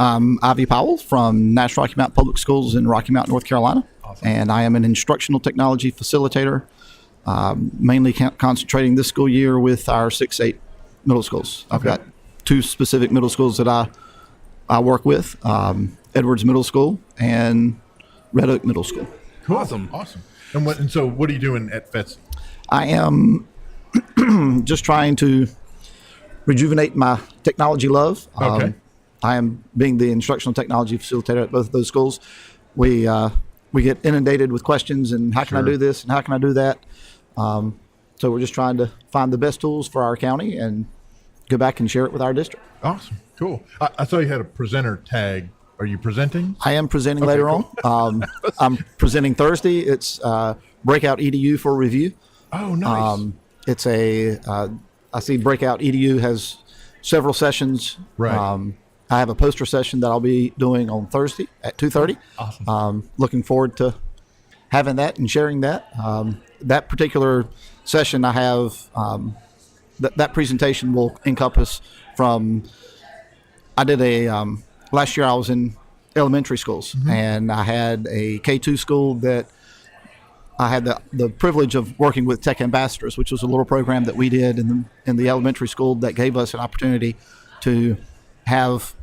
I'm Ivey Powell from National Rocky Mount Public Schools in Rocky Mount, North Carolina. Awesome. And I am an instructional technology facilitator, mainly concentrating this school year with our 6-8 middle schools. I've got 2 specific middle schools that I work with, Edwards Middle School and Red Oak Middle School. Cool. Awesome. And so what are you doing at FETC? I am just trying to rejuvenate my technology love. Okay. I am being the instructional technology facilitator at both of those schools. We get inundated with questions and how can I do this and how can I do that? So we're just trying to find the best tools for our county and go back and share it with our district. Awesome. Cool. I saw you had a presenter tag. Are you presenting? I am presenting later on. I'm presenting Thursday. It's Breakout EDU for review. Oh, nice. It's I see Breakout EDU has several sessions. Right. I have a poster session that I'll be doing on Thursday at 2:30. Awesome. Looking forward to having that and sharing that. That particular session I have, that presentation will encompass from, I did last year I was in elementary schools, and I had a K2 school that I had the privilege of working with Tech Ambassadors, which was a little program that we did in the elementary school that gave us an opportunity to have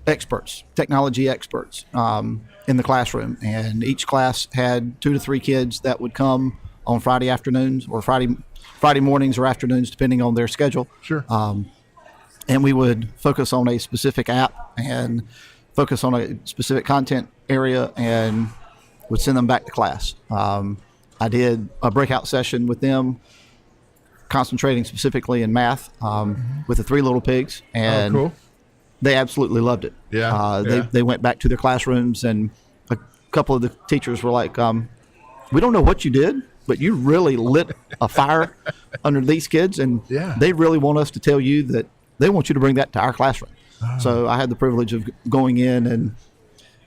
experts, technology experts, in the classroom. And each class had 2 to 3 kids that would come on Friday afternoons or Friday mornings or afternoons, depending on their schedule. Sure. And we would focus on a specific app and focus on a specific content area and would send them back to class. I did a breakout session with them concentrating specifically in math with the 3 little pigs, and cool. They absolutely loved it. Yeah. They went back to their classrooms, and a couple of the teachers were like, we don't know what you did, but you really lit a fire under these kids, and they really want us to tell you that they want you to bring that to our classroom. Oh. So I had the privilege of going in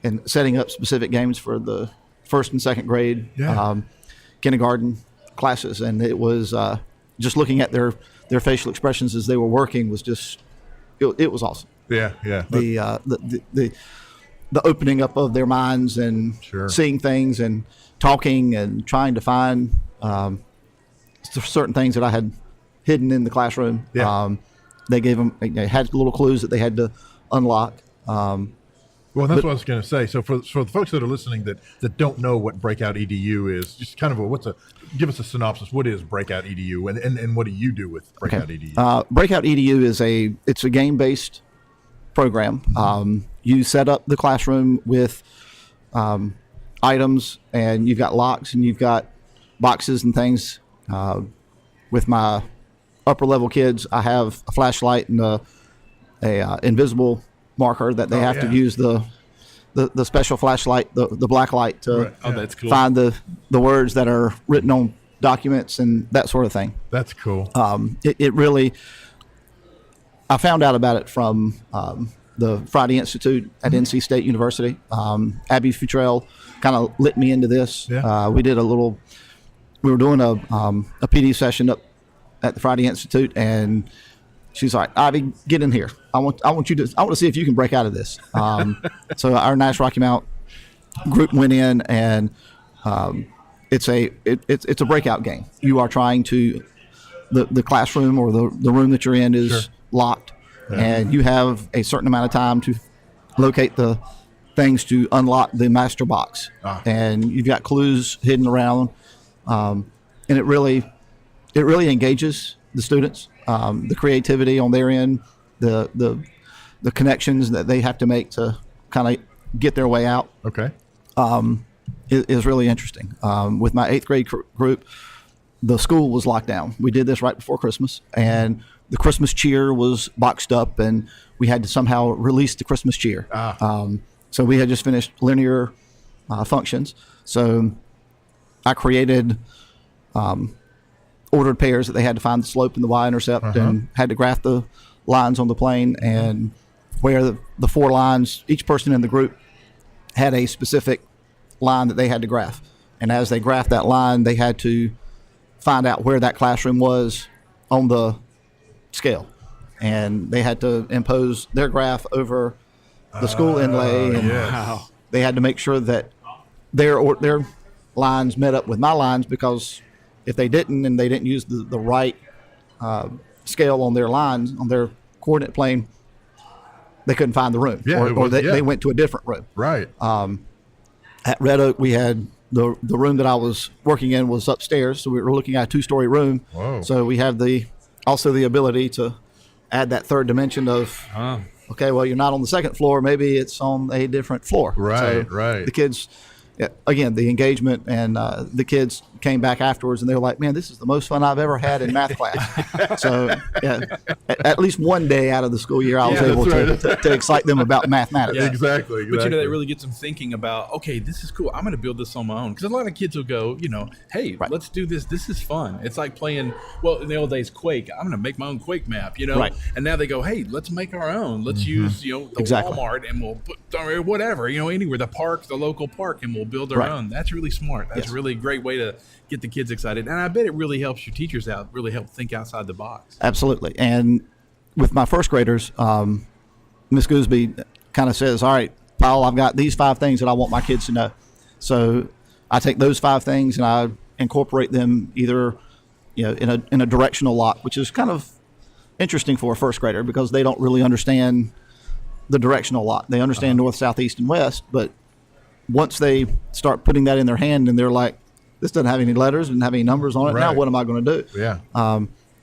and setting up specific games for the 1st and 2nd grade kindergarten classes, and it was just looking at their facial expressions as they were working was just it was awesome. Yeah. The opening up of their minds and seeing things and talking and trying to find certain things that I had hidden in the classroom. They gave them, they had little clues that they had to unlock. Well, that's what I was going to say. So for the folks that are listening that don't know what Breakout EDU is, just kind of give us a synopsis. What is Breakout EDU and what do you do with Breakout EDU? Breakout EDU it's a game-based program. You set up the classroom with items, and you've got locks and you've got boxes and things. With my upper level kids, I have a flashlight and a invisible marker that they have to use the special flashlight, the black light to that's cool. find the words that are written on documents and that sort of thing. That's cool. It really, I found out about it from the Friday Institute at NC State University. Abby Futrell kind of lit me into this. We were doing a PD session up at the Friday Institute, and she's like, Ivy, get in here. I want to see if you can break out of this. So our National Rocky Mount group went in, and it's a breakout game. You are trying to, the classroom or the room that you're in is locked, and you have a certain amount of time to locate the things to unlock the master box. And you've got clues hidden around, and it really engages the students. The creativity on their end, the connections that they have to make to kind of get their way out. Is really interesting. With my 8th grade group, the school was locked down. We did this right before Christmas, and the Christmas cheer was boxed up, and we had to somehow release the Christmas cheer. So we had just finished linear functions. So I created ordered pairs that they had to find the slope and the y-intercept and had to graph the lines on the plane, and where the 4 lines, each person in the group had a specific line that they had to graph. And as they graphed that line, they had to find out where that classroom was on the scale. And they had to impose their graph over the school inlay, and yes. they had to make sure that their lines met up with my lines, because if they didn't and they didn't use the right scale on their lines, on their coordinate plane, they couldn't find the room, or they went to a different room. Right. At Red Oak, we had the room that I was working in was upstairs, so we were looking at a 2-story room. Whoa. So we have also the ability to add that third dimension of, okay, well, you're not on the second floor, maybe it's on a different floor. Right, so right. The kids, again, the engagement, and the kids came back afterwards and they were like, man, this is the most fun I've ever had in math class. So at least one day out of the school year, I was able to excite them about mathematics. Yeah. Exactly. But that really gets them thinking about, okay, this is cool. I'm going to build this on my own. Because a lot of kids will go, hey, let's do this. This is fun. It's like playing, well, in the old days, Quake. I'm going to make my own Quake map, Right. And now they go, hey, let's make our own. Let's use, the Walmart, and we'll put whatever, anywhere, the park, the local park, and we'll build our own. That's really smart. That's really a great way to get the kids excited. And I bet it really helps your teachers out, really help think outside the box. Absolutely. And with my first graders, Miss Gooseby kind of says, all right, Powell, I've got these 5 things that I want my kids to know. So I take those 5 things and I incorporate them either in a directional lock, which is kind of interesting for a first grader because they don't really understand the directional lock. They understand north, south, east, and west, but once they start putting that in their hand and they're like, this doesn't have any letters, doesn't have any numbers on it. Right. Now what am I going to do? Yeah.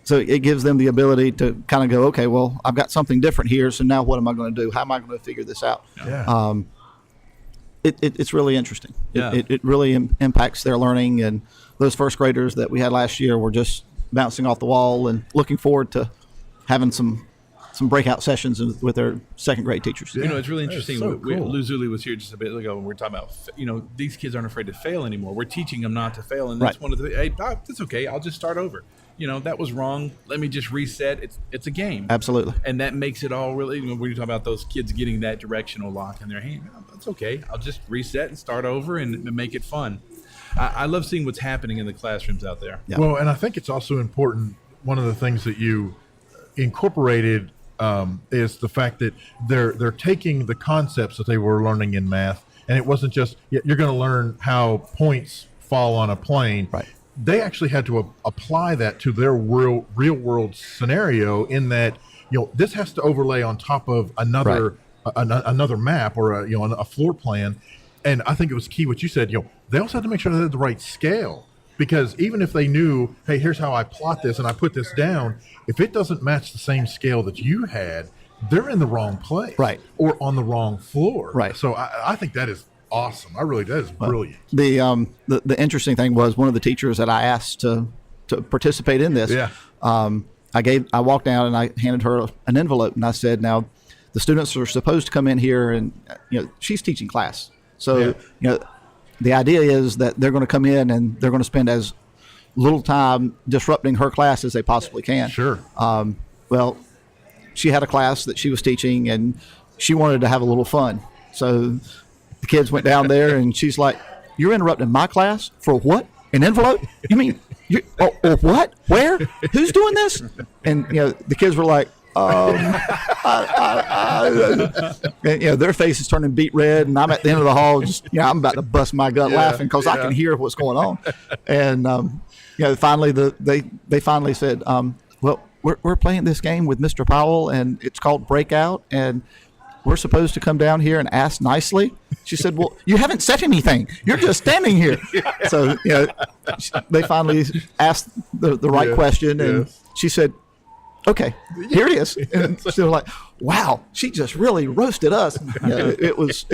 So it gives them the ability to kind of go, okay, well, I've got something different here. So now what am I going to do? How am I going to figure this out? Yeah. It's really interesting. Yeah. It really impacts their learning. And those first graders that we had last year were just bouncing off the wall and looking forward to having some breakout sessions with their second grade teachers. Yeah. It's really interesting. So cool. Lou Zuli was here just a bit ago, and we're talking about, these kids aren't afraid to fail anymore. We're teaching them not to fail, and that's one of the, hey, that's okay. I'll just start over. That was wrong. Let me just reset. It's a game. Absolutely. And that makes it all really, when you talk about those kids getting that directional lock in their hand, that's okay. I'll just reset and start over and make it fun. I love seeing what's happening in the classrooms out there. Yeah. Well, and I think it's also important, one of the things that you incorporated is the fact that they're taking the concepts that they were learning in math, and it wasn't just you're going to learn how points fall on a plane. Right. They actually had to apply that to their real world scenario, in that this has to overlay on top of another another map or a floor plan. And I think it was key what you said. They also had to make sure they had the right scale. Because even if they knew, hey, here's how I plot this and I put this down, if it doesn't match the same scale that you had, they're in the wrong place, right, or on the wrong floor, right. So I think that is awesome. That is brilliant. The interesting thing was, one of the teachers that I asked to participate in this, I walked down and I handed her an envelope and I said, now the students are supposed to come in here and she's teaching class, so the idea is that they're going to come in and they're going to spend as little time disrupting her class as they possibly can. Sure. Well, she had a class that she was teaching and she wanted to have a little fun. So the kids went down there and she's like, you're interrupting my class for what? An envelope? You mean, what? Where? Who's doing this? And, the kids were like, and, their face is turning beet red, and I'm at the end of the hall, just I'm about to bust my gut laughing because I can hear what's going on. And finally they finally said, well, we're playing this game with Mr. Powell, and it's called Breakout, and we're supposed to come down here and ask nicely. She said, well, you haven't said anything. You're just standing here. So they finally asked the right question, and she said, okay, here it is. And she was like, wow, she just really roasted us. It was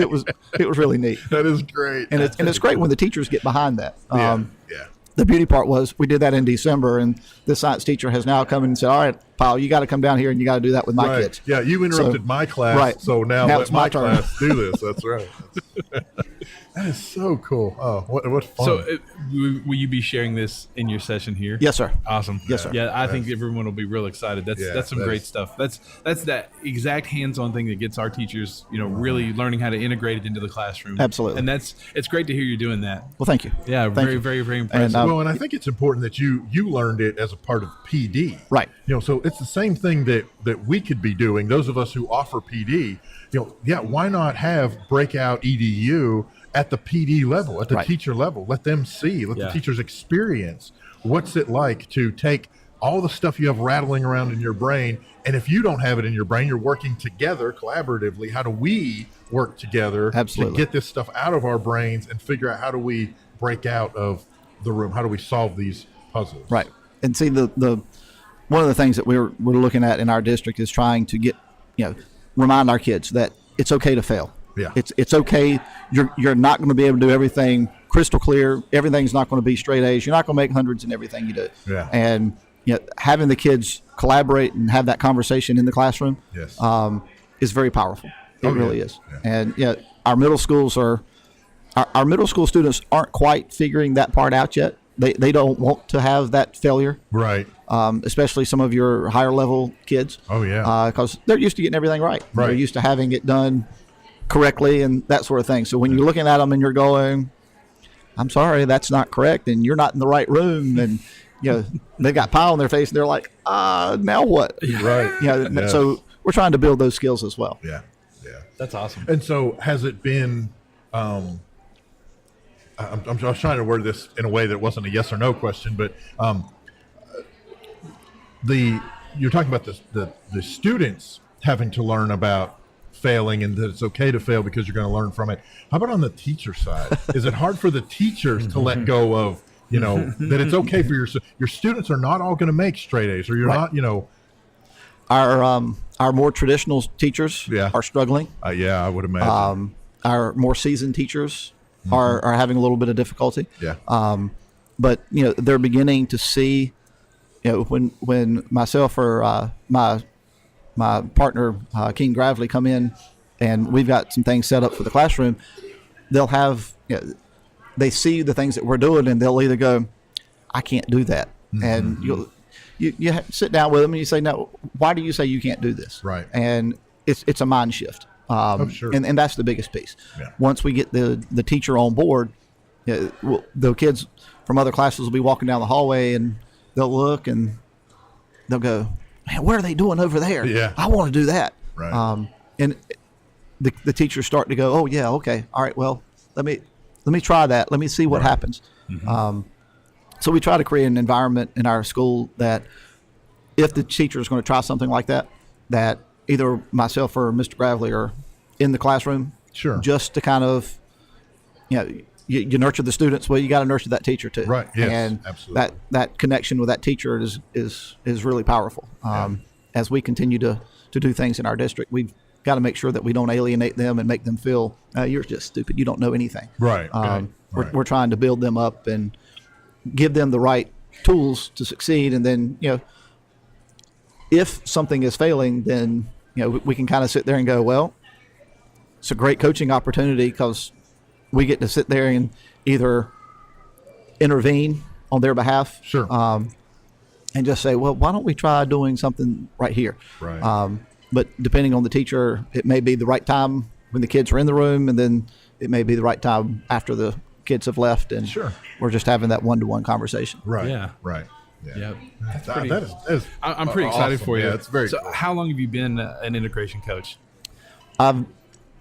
really neat. That is great. And it's great when the teachers get behind that. Yeah. The beauty part was we did that in December, and this science teacher has now come in and said, all right, Powell, you got to come down here and you got to do that with my kids. Yeah, you interrupted my class, so now let my class do this. That's right. That is so cool. Oh, what fun. So will you be sharing this in your session here? Yes, sir. Awesome. Yes, sir. Yeah, I think everyone will be real excited. That's some great stuff. That's that exact hands-on thing that gets our teachers, really learning how to integrate it into the classroom. Absolutely. And it's great to hear you doing that. Well, thank you. Yeah, Thank you. very, very impressive. And I think it's important that you learned it as a part of PD. Right. So it's the same thing that we could be doing, those of us who offer PD. why not have Breakout EDU at the PD level, at the Right. teacher level? Let them see, let the teachers experience what's it like to take all the stuff you have rattling around in your brain. And if you don't have it in your brain, you're working together collaboratively. How do we work together Absolutely. to get this stuff out of our brains and figure out how do we break out of the room? How do we solve these puzzles? Right. And see, the one of the things that we're looking at in our district is trying to get, remind our kids that it's okay to fail. Yeah. It's okay. You're not going to be able to do everything crystal clear. Everything's not going to be straight A's. You're not going to make hundreds in everything you do. Yeah. And having the kids collaborate and have that conversation in the classroom Yes. is very powerful. It really is. Yeah. And our middle schools our middle school students aren't quite figuring that part out yet. They don't want to have that failure. Right. Especially some of your higher level kids. Oh, yeah. Because they're used to getting everything right. Right. They're used to having it done correctly and that sort of thing. So when you're looking at them and you're going, I'm sorry, that's not correct, and you're not in the right room, and they've got pie on their face, and they're like, now what? Right. Yes. So we're trying to build those skills as well. Yeah. Yeah. That's awesome. And so has it been, I'm trying to word this in a way that wasn't a yes or no question, but you're talking about the students having to learn about failing and that it's okay to fail because you're going to learn from it. How about on the teacher side? Is it hard for the teachers to let go of, that it's okay for your students are not all going to make straight A's, or you're Right. not, Our more traditional teachers are struggling. yeah, I would imagine. Our more seasoned teachers are having a little bit of difficulty. Yeah. But they're beginning to see, when myself or my partner King Gravely come in, and we've got some things set up for the classroom, they'll have they see the things that we're doing, and they'll either go, I can't do that, and you have to sit down with them and you say, no, why do you say you can't do this? Right. And it's a mind shift. Sure. And that's the biggest piece. Yeah. Once we get the teacher on board, the kids from other classes will be walking down the hallway, and they'll look and they'll go, man, what are they doing over there? Yeah. I want to do that. Right. And the teachers start to go, oh yeah, okay, all right, well, let me try that. Let me see what happens. So we try to create an environment in our school that if the teacher is going to try something like that, that either myself or Mr. Gravely are in the classroom, Sure. just to kind of, you nurture the students. Well, you got to nurture that teacher too. Right. Yes, and absolutely. that connection with that teacher is really powerful. As we continue to do things in our district, we've got to make sure that we don't alienate them and make them feel you're just stupid. You don't know anything. Right. Okay. We're trying to build them up and give them the right tools to succeed. And then, if something is failing, then, we can kind of sit there and go, well, it's a great coaching opportunity because we get to sit there and either intervene on their behalf. Sure. And just say, well, why don't we try doing something right here? Right. But depending on the teacher, it may be the right time when the kids are in the room, and then it may be the right time after the kids have left, and Sure. we're just having that one-to-one conversation. Right. Yeah. Right. Yeah. That is I'm pretty excited awesome. for you. Yeah, it's very So cool. how long have you been an integration coach? I've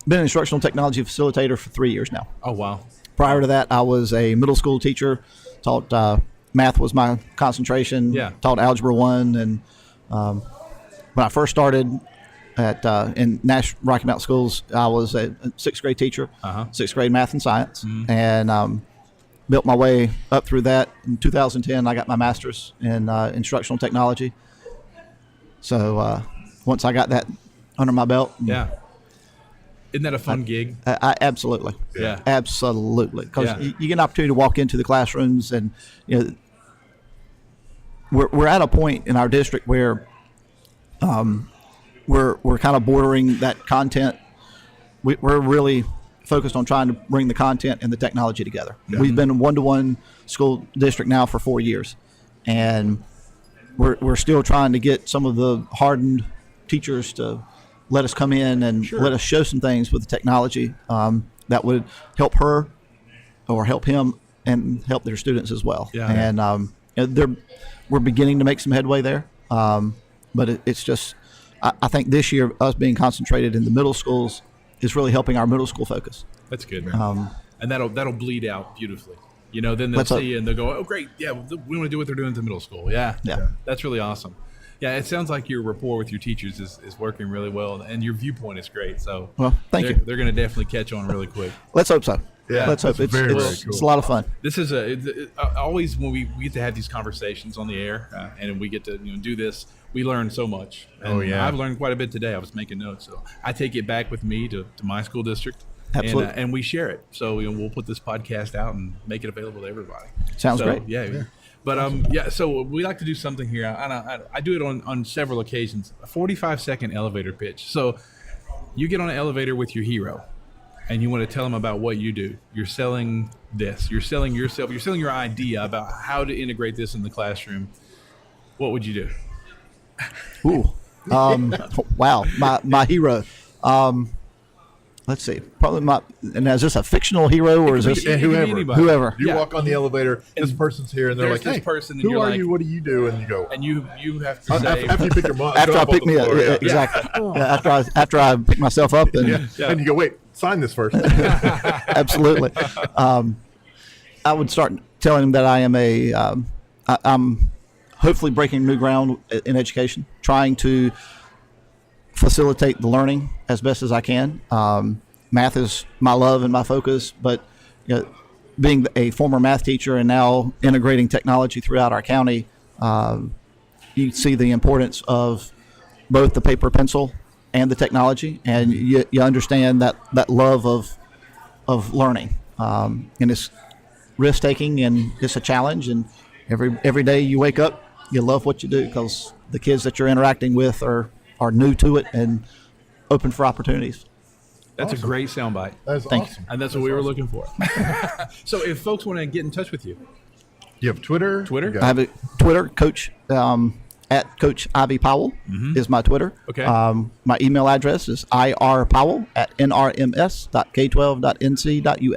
been an instructional technology facilitator for 3 years now. Oh, wow. Prior to that, I was a middle school teacher, taught math was my concentration, taught Algebra 1. And when I first started in Nash Rocky Mountain Schools, I was a sixth grade teacher, sixth grade math and science, and built my way up through that. In 2010, I got my master's in instructional technology. So once I got that under my belt, Yeah. Isn't that a fun gig? I absolutely, Yeah. absolutely, because Yeah. you get an opportunity to walk into the classrooms, and we're at a point in our district where we're kind of bordering that content. We're really focused on trying to bring the content and the technology together. We've been a one-to-one school district now for 4 years, and we're still trying to get some of the hardened teachers to let us come in and let us show some things with the technology that would help her or help him and help their students as well. Yeah. And we're beginning to make some headway there, but it's just I think this year us being concentrated in the middle schools is really helping our middle school focus. That's good, man. And that'll bleed out beautifully. Then they'll see you and they'll go, oh, great. Yeah, we want to do what they're doing at the middle school. Yeah. That's really awesome. Yeah, it sounds like your rapport with your teachers is working really well, and your viewpoint is great. So, thank you. They're going to definitely catch on really quick. Let's hope so. Yeah, let's hope. It's cool. It's a lot of fun. This is always when we get to have these conversations on the air, and we get to do this, we learn so much. And I've learned quite a bit today. I was making notes, so I take it back with me to my school district. Absolutely. And we share it. So we'll put this podcast out and make it available to everybody. Sounds great. Yeah. But so we like to do something here. I do it on several occasions. A 45-second elevator pitch. So you get on an elevator with your hero, and you want to tell them about what you do. You're selling this. You're selling yourself. You're selling your idea about how to integrate this in the classroom. What would you do? Ooh. Wow. My hero. Let's see. Probably and is this a fictional hero or is this whoever? You walk on the elevator, this person's here, and they're like, "Hey, who are you? What do you do?" And you go, and you have to say after you pick your mom, after I pick me up, exactly. After I pick myself up, and and you go, "Wait, sign this first." Absolutely. I would start telling them that I am I'm hopefully breaking new ground in education, trying to facilitate the learning as best as I can. Math is my love and my focus, but being a former math teacher and now integrating technology throughout our county, you see the importance of both the paper pencil and the technology, and you understand that love of learning. And it's risk taking and it's a challenge, and every day you wake up, you love what you do because the kids that you're interacting with are new to it and open for opportunities. That's awesome. A great soundbite. That's awesome. And that's what we were looking for. So if folks want to get in touch with you. You have Twitter? I have a Twitter, Coach, at Coach Ivey Powell is my Twitter. Okay. My email address is irpowell@nrms.k12.nc.us.